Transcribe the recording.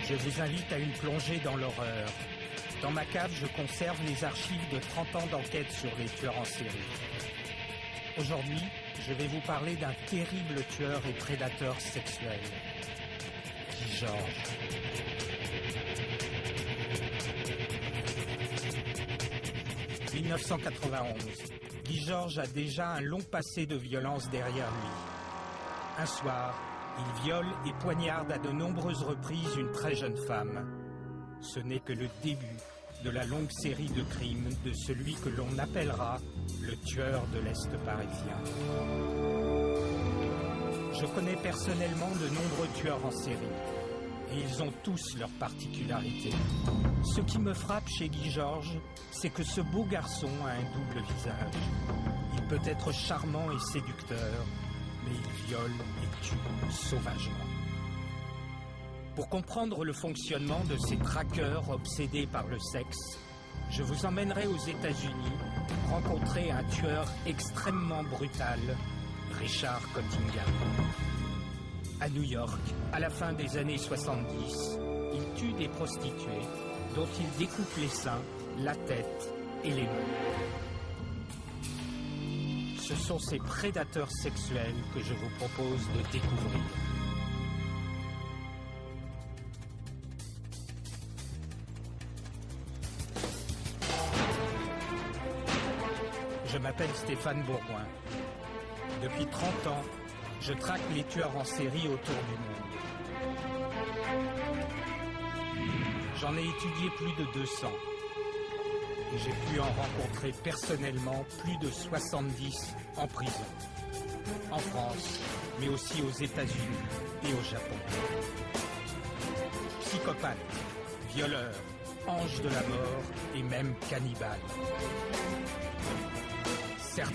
Je vous invite à une plongée dans l'horreur. Dans ma cave, je conserve les archives de 30 ans d'enquête sur les tueurs en série. Aujourd'hui, je vais vous parler d'un terrible tueur et prédateur sexuel, Guy Georges. « 1991. Guy Georges a déjà un long passé de violence derrière lui. Un soir, il viole et poignarde à de nombreuses reprises une très jeune femme. Ce n'est que le début de la longue série de crimes de celui que l'on appellera le tueur de l'Est parisien. Je connais personnellement de nombreux tueurs en série, et ils ont tous leurs particularités. Ce qui me frappe chez Guy Georges, c'est que ce beau garçon a un double visage. Il peut être charmant et séducteur, mais il viole et tue sauvagement. Pour comprendre le fonctionnement de ces traqueurs obsédés par le sexe, je vous emmènerai aux États-Unis rencontrer un tueur extrêmement brutal, Richard Cottingham. À New York, à la fin des années 70, il tue des prostituées dont il découpe les seins, la tête et les mains. Ce sont ces prédateurs sexuels que je vous propose de découvrir. Je m'appelle Stéphane Bourgoin. Depuis 30 ans, je traque les tueurs en série autour du monde. J'en ai étudié plus de 200. Et j'ai pu en rencontrer personnellement plus de 70 en prison. En France, mais aussi aux États-Unis et au Japon. Psychopathes, violeurs, anges de la mort et même cannibales. Certains